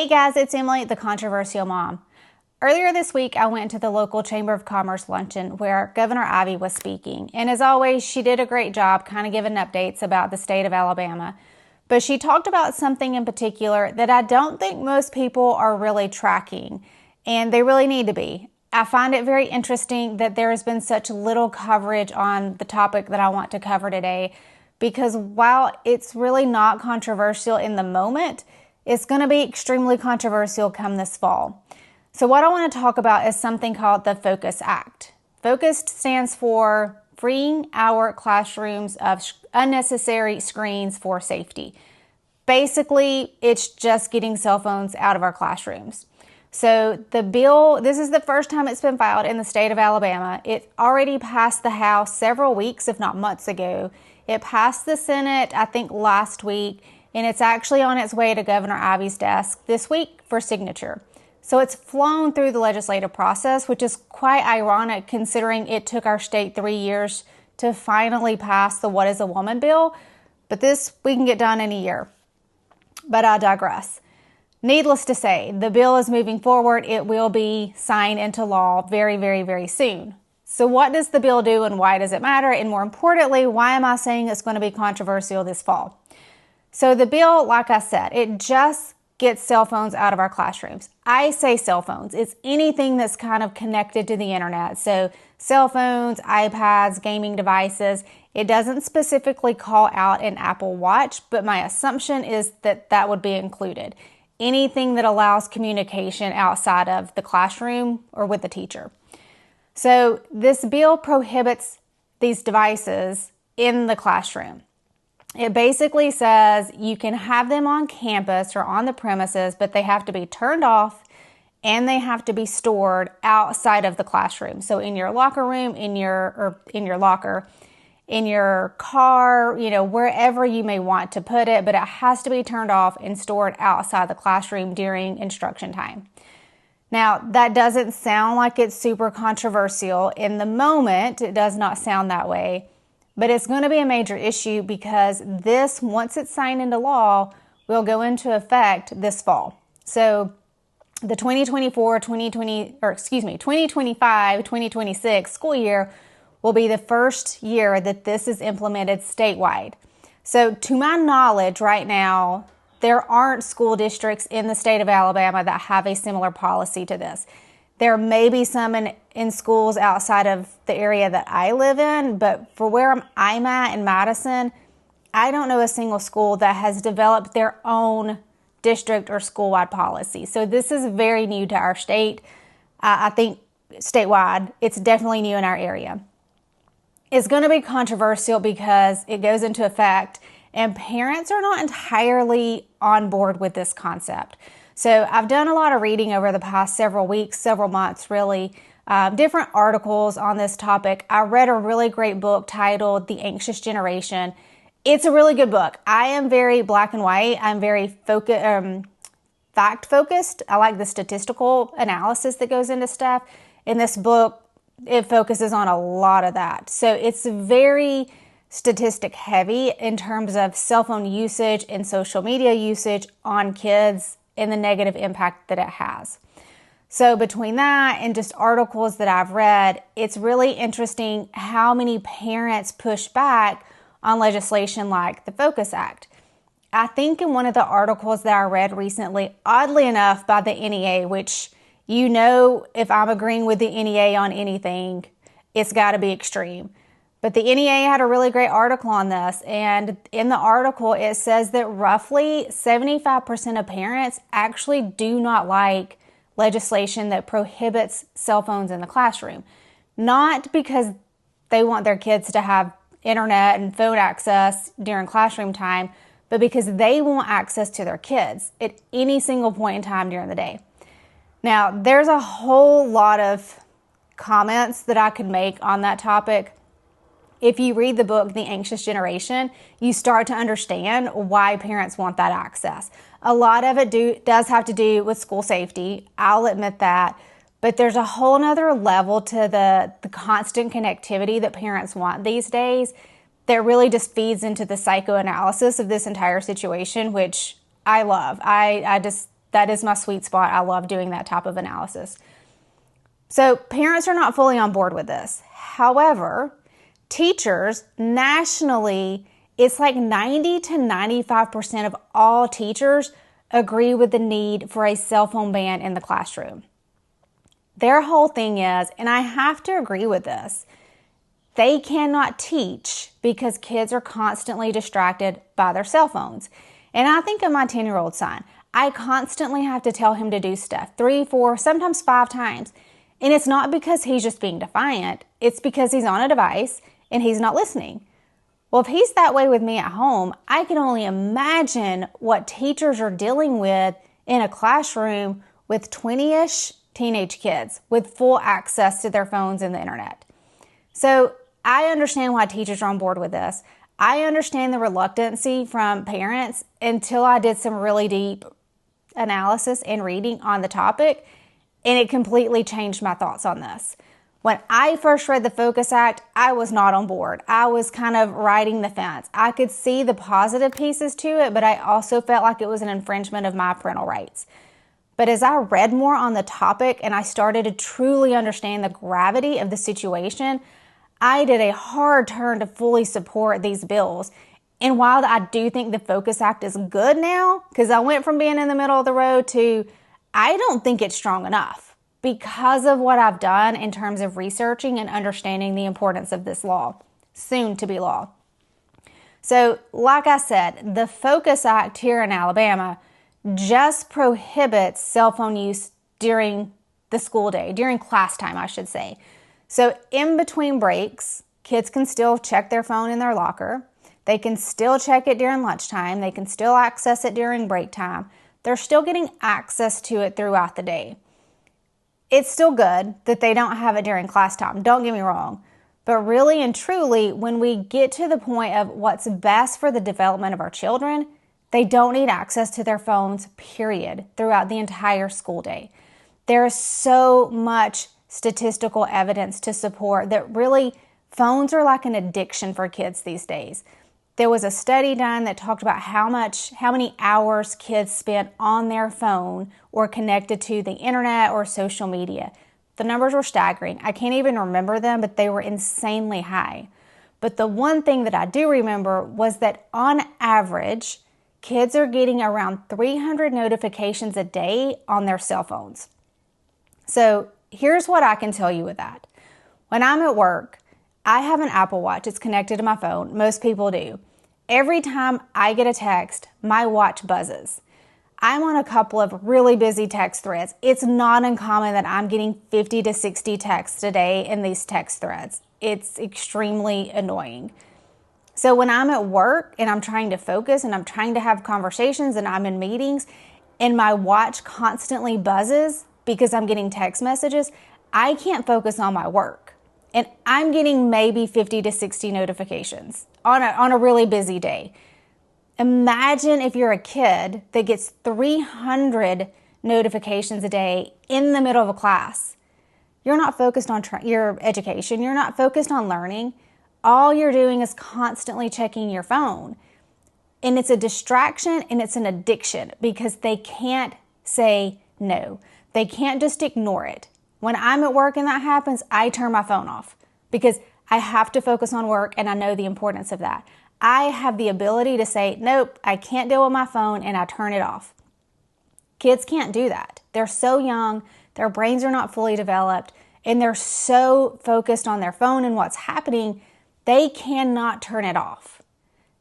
Hey guys, it's Emily, the controversial mom. Earlier this week, I went to the local Chamber of Commerce luncheon where Governor Ivey was speaking. And as always, she did a great job kind of giving updates about the state of Alabama. But she talked about something in particular that I don't think most people are really tracking, and they really need to be. I find it very interesting that there has been such little coverage on the topic that I want to cover today, because while it's really not controversial in the moment, it's going to be extremely controversial come this fall. So what I want to talk about is something called the FOCUS Act. FOCUS stands for Freeing Our Classrooms of Unnecessary Screens for Safety. Basically, it's just getting cell phones out of our classrooms. So the bill, this is the first time it's been filed in the state of Alabama. It already passed the House several weeks, if not months ago. It passed the Senate, I think, last week, and it's actually on its way to Governor Ivey's desk this week for signature. So it's flown through the legislative process, which is quite ironic considering it took our state 3 years to finally pass the What is a Woman bill, but this we can get done in a year. But I digress. Needless to say, the bill is moving forward. It will be signed into law very, very, very soon. So what does the bill do and why does it matter? And more importantly, why am I saying it's going to be controversial this fall? So the bill, like I said, it just gets cell phones out of our classrooms. I say cell phones. It's anything that's kind of connected to the internet. So cell phones, iPads, gaming devices. It doesn't specifically call out an Apple Watch, but my assumption is that that would be included. Anything that allows communication outside of the classroom or with the teacher. So this bill prohibits these devices in the classroom. It basically says you can have them on campus or on the premises, but they have to be turned off and they have to be stored outside of the classroom. So in your locker room, in your locker, in your car, wherever you may want to put it, but it has to be turned off and stored outside the classroom during instruction time. Now, that doesn't sound like it's super controversial. In the moment, it does not sound that way. But it's going to be a major issue because this, once it's signed into law, will go into effect this fall. So the 2025-2026 school year will be the first year that this is implemented statewide. So to my knowledge right now, there aren't school districts in the state of Alabama that have a similar policy to this. There may be some in schools outside of the area that I live in, but for where I'm at in Madison, I don't know a single school that has developed their own district or school-wide policy. So this is very new to our state. I think statewide, it's definitely new in our area. It's going to be controversial because it goes into effect and parents are not entirely on board with this concept. So I've done a lot of reading over the past several weeks, several months really, different articles on this topic. I read a really great book titled The Anxious Generation. It's a really good book. I am very black and white. I'm very fact-focused. I like the statistical analysis that goes into stuff. In this book, it focuses on a lot of that. So it's very statistic heavy in terms of cell phone usage and social media usage on kids and the negative impact that it has. So between that and just articles that I've read, it's really interesting how many parents push back on legislation like the FOCUS Act. I think in one of the articles that I read recently, oddly enough by the NEA, which if I'm agreeing with the NEA on anything, it's got to be extreme. But the NEA had a really great article on this, and in the article it says that roughly 75% of parents actually do not like legislation that prohibits cell phones in the classroom. Not because they want their kids to have internet and phone access during classroom time, but because they want access to their kids at any single point in time during the day. Now, there's a whole lot of comments that I could make on that topic. If you read the book, The Anxious Generation, you start to understand why parents want that access. A lot of it does have to do with school safety. I'll admit that. But there's a whole nother level to the constant connectivity that parents want these days that really just feeds into the psychoanalysis of this entire situation, which I love. I just That is my sweet spot. I love doing that type of analysis. So parents are not fully on board with this. However, teachers nationally, it's like 90 to 95% of all teachers agree with the need for a cell phone ban in the classroom. Their whole thing is, and I have to agree with this, they cannot teach because kids are constantly distracted by their cell phones. And I think of my 10-year-old son. I constantly have to tell him to do stuff 3, 4, sometimes 5 times. And it's not because he's just being defiant. It's because he's on a device and he's not listening. Well, if he's that way with me at home, I can only imagine what teachers are dealing with in a classroom with 20-ish teenage kids with full access to their phones and the internet. So I understand why teachers are on board with this. I understand the reluctancy from parents until I did some really deep analysis and reading on the topic, and it completely changed my thoughts on this. When I first read the Focus Act, I was not on board. I was kind of riding the fence. I could see the positive pieces to it, but I also felt like it was an infringement of my parental rights. But as I read more on the topic and I started to truly understand the gravity of the situation, I did a hard turn to fully support these bills. And while I do think the Focus Act is good now, because I went from being in the middle of the road to I don't think it's strong enough because of what I've done in terms of researching and understanding the importance of this law, soon to be law. So, like I said, the Focus Act here in Alabama just prohibits cell phone use during the school day, during class time, I should say. So in between breaks, kids can still check their phone in their locker. They can still check it during lunchtime. They can still access it during break time. They're still getting access to it throughout the day. It's still good that they don't have it during class time. Don't get me wrong. But really and truly, when we get to the point of what's best for the development of our children, they don't need access to their phones, period, throughout the entire school day. There is so much statistical evidence to support that really phones are like an addiction for kids these days. There was a study done that talked about how many hours kids spent on their phone or connected to the internet or social media. The numbers were staggering. I can't even remember them, but they were insanely high. But the one thing that I do remember was that on average, kids are getting around 300 notifications a day on their cell phones. So here's what I can tell you with that. When I'm at work, I have an Apple Watch. It's connected to my phone. Most people do. Every time I get a text, my watch buzzes. I'm on a couple of really busy text threads. It's not uncommon that I'm getting 50 to 60 texts a day in these text threads. It's extremely annoying. So when I'm at work and I'm trying to focus and I'm trying to have conversations and I'm in meetings and my watch constantly buzzes because I'm getting text messages, I can't focus on my work. And I'm getting maybe 50 to 60 notifications on a really busy day. Imagine if you're a kid that gets 300 notifications a day in the middle of a class. You're not focused on your education. You're not focused on learning. All you're doing is constantly checking your phone. And it's a distraction and it's an addiction because they can't say no. They can't just ignore it. When I'm at work and that happens, I turn my phone off because I have to focus on work and I know the importance of that. I have the ability to say, nope, I can't deal with my phone, and I turn it off. Kids can't do that. They're so young, their brains are not fully developed, and they're so focused on their phone and what's happening, they cannot turn it off.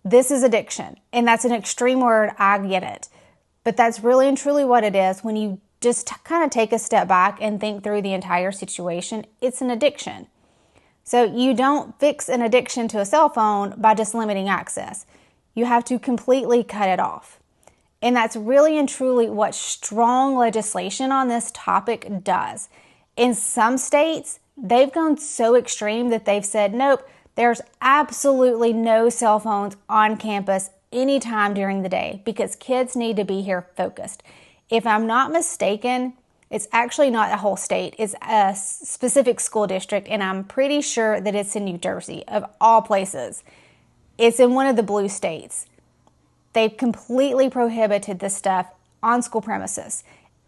This is addiction, and that's an extreme word, I get it. But that's really and truly what it is when you just kind of take a step back and think through the entire situation. It's an addiction. So you don't fix an addiction to a cell phone by just limiting access. You have to completely cut it off. And that's really and truly what strong legislation on this topic does. In some states, they've gone so extreme that they've said, nope, there's absolutely no cell phones on campus anytime during the day because kids need to be here focused. If I'm not mistaken, it's actually not a whole state. It's a specific school district, and I'm pretty sure that it's in New Jersey, of all places. It's in one of the blue states. They've completely prohibited this stuff on school premises.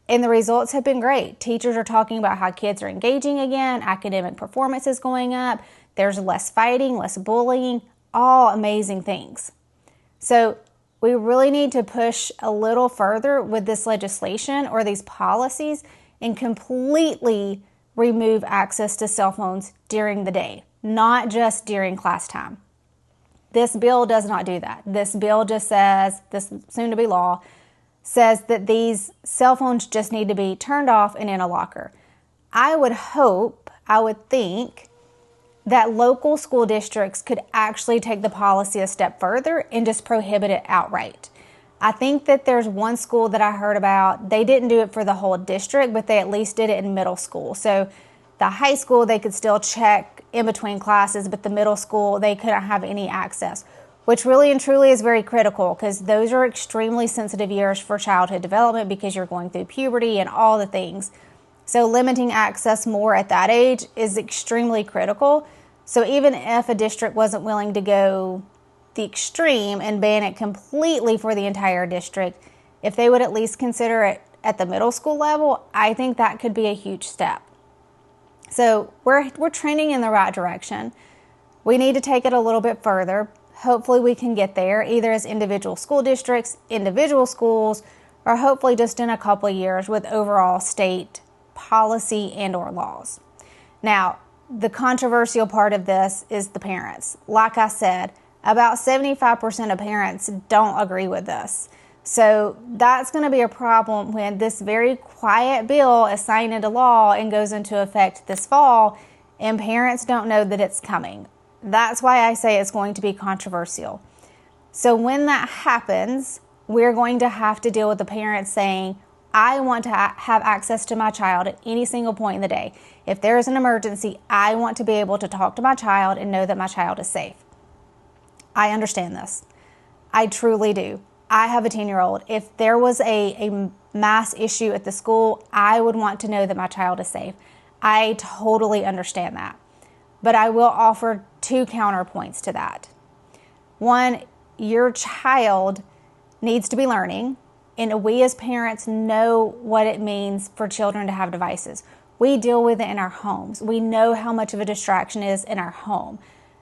And the results have been great. Teachers are talking about how kids are engaging again, academic performance is going up, there's less fighting, less bullying, all amazing things. So we really need to push a little further with this legislation or these policies and completely remove access to cell phones during the day, not just during class time. This bill does not do that. This bill just says, this soon-to-be law, says that these cell phones just need to be turned off and in a locker. I would think that local school districts could actually take the policy a step further and just prohibit it outright. I think that there's one school that I heard about, they didn't do it for the whole district, but they at least did it in middle school. So the high school, they could still check in between classes, but the middle school, they couldn't have any access, which really and truly is very critical because those are extremely sensitive years for childhood development because you're going through puberty and all the things. So limiting access more at that age is extremely critical. So even if a district wasn't willing to go the extreme and ban it completely for the entire district, if they would at least consider it at the middle school level, I think that could be a huge step. So we're trending in the right direction. We need to take it a little bit further. Hopefully we can get there either as individual school districts, individual schools, or hopefully just in a couple of years with overall state policy and or laws. Now, the controversial part of this is the parents. Like I said, about 75% of parents don't agree with this. So that's going to be a problem when this very quiet bill is signed into law and goes into effect this fall, and parents don't know that it's coming. That's why I say it's going to be controversial. So when that happens, we're going to have to deal with the parents saying, I want to have access to my child at any single point in the day. If there is an emergency, I want to be able to talk to my child and know that my child is safe. I understand this. I truly do. I have a 10-year-old. If there was a mass issue at the school, I would want to know that my child is safe. I totally understand that. But I will offer two counterpoints to that. One, your child needs to be learning, and we as parents know what it means for children to have devices. We deal with it in our homes. We know how much of a distraction it is in our home.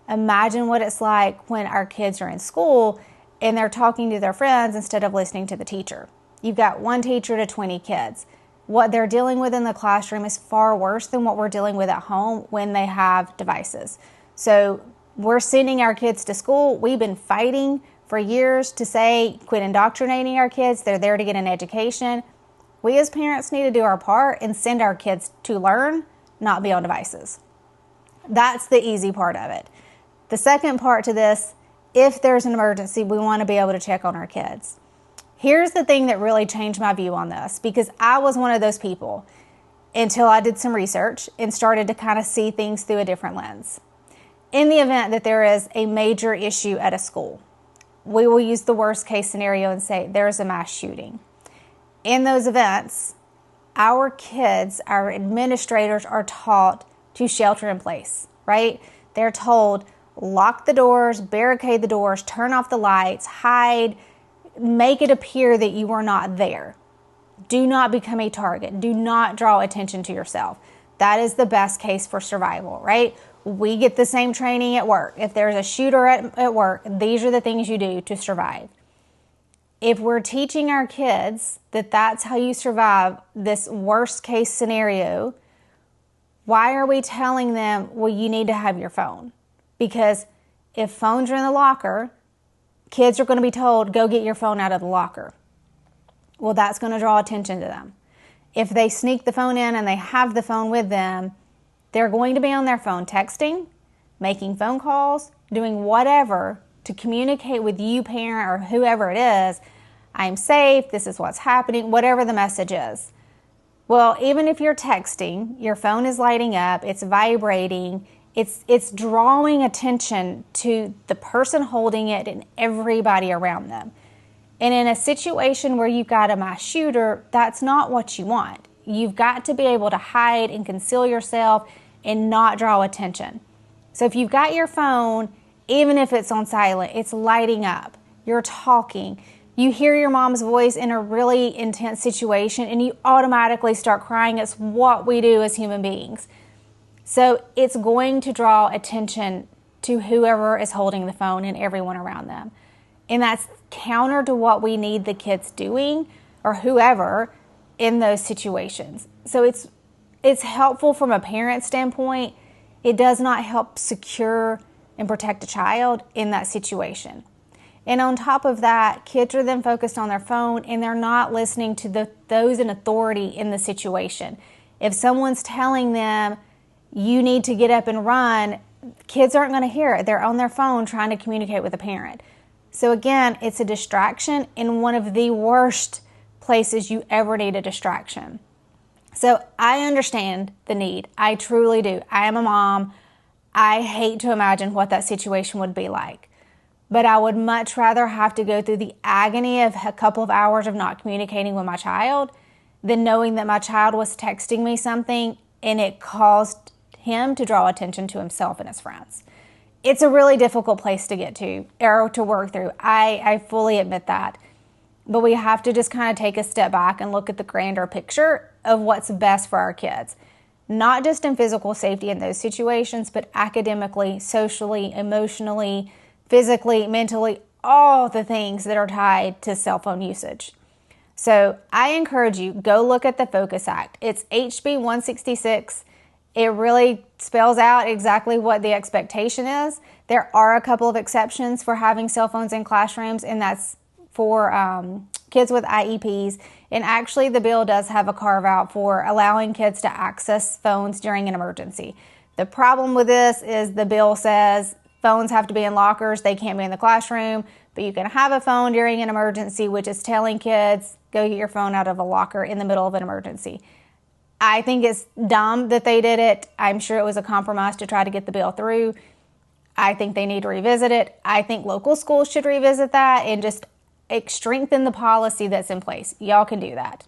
Imagine what it's like when our kids are in school and they're talking to their friends instead of listening to the teacher. You've got one teacher to 20 kids. What they're dealing with in the classroom is far worse than what we're dealing with at home when they have devices. So we're sending our kids to school. We've been fighting for years to say, quit indoctrinating our kids. They're there to get an education. We as parents need to do our part and send our kids to learn, not be on devices. That's the easy part of it. The second part to this, if there's an emergency, we want to be able to check on our kids. Here's the thing that really changed my view on this, because I was one of those people until I did some research and started to kind of see things through a different lens. In the event that there is a major issue at a school, we will use the worst case scenario and say there's a mass shooting. In those events, our kids, our administrators are taught to shelter in place, right? They're told, lock the doors, barricade the doors, turn off the lights, hide, make it appear that you are not there. Do not become a target. Do not draw attention to yourself. That is the best case for survival, right? We get the same training at work. If there's a shooter at work, these are the things you do to survive. If we're teaching our kids that that's how you survive this worst case scenario, why are we telling them, well, you need to have your phone? Because if phones are in the locker, kids are going to be told, go get your phone out of the locker. Well, that's going to draw attention to them. If they sneak the phone in and they have the phone with them, they're going to be on their phone texting, making phone calls, doing whatever to communicate with you, parent, or whoever it is. I'm safe, this is what's happening, whatever the message is. Well, even if you're texting, your phone is lighting up, it's vibrating, it's drawing attention to the person holding it and everybody around them. And in a situation where you've got a mass shooter, that's not what you want. You've got to be able to hide and conceal yourself and not draw attention. So if you've got your phone, even if it's on silent, it's lighting up, you're talking, You hear your mom's voice in a really intense situation and you automatically start crying. It's what we do as human beings. So it's going to draw attention to whoever is holding the phone and everyone around them. And that's counter to what we need the kids doing or whoever in those situations. So it's helpful from a parent standpoint. It does not help secure and protect a child in that situation. And on top of that, kids are then focused on their phone and they're not listening to those in authority in the situation. If someone's telling them, you need to get up and run, kids aren't going to hear it. They're on their phone trying to communicate with a parent. So again, it's a distraction in one of the worst places you ever need a distraction. So I understand the need. I truly do. I am a mom. I hate to imagine what that situation would be like. But I would much rather have to go through the agony of a couple of hours of not communicating with my child than knowing that my child was texting me something and it caused him to draw attention to himself and his friends. It's a really difficult place to get to or to work through. I fully admit that. But we have to just kind of take a step back and look at the grander picture of what's best for our kids. Not just in physical safety in those situations, but academically, socially, emotionally, physically, mentally, all the things that are tied to cell phone usage. So I encourage you, go look at the Focus Act. It's HB 166. It really spells out exactly what the expectation is. There are a couple of exceptions for having cell phones in classrooms, and that's for kids with IEPs. And actually, the bill does have a carve out for allowing kids to access phones during an emergency. The problem with this is the bill says phones have to be in lockers. They can't be in the classroom, but you can have a phone during an emergency, which is telling kids, go get your phone out of a locker in the middle of an emergency. I think it's dumb that they did it. I'm sure it was a compromise to try to get the bill through. I think they need to revisit it. I think local schools should revisit that and just strengthen the policy that's in place. Y'all can do that.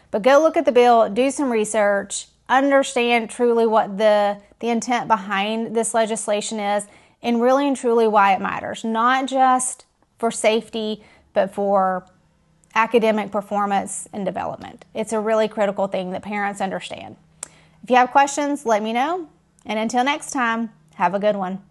But go look at the bill, do some research, understand truly what the intent behind this legislation is, and really and truly why it matters. Not just for safety, but for academic performance and development. It's a really critical thing that parents understand. If you have questions, let me know. And until next time, have a good one.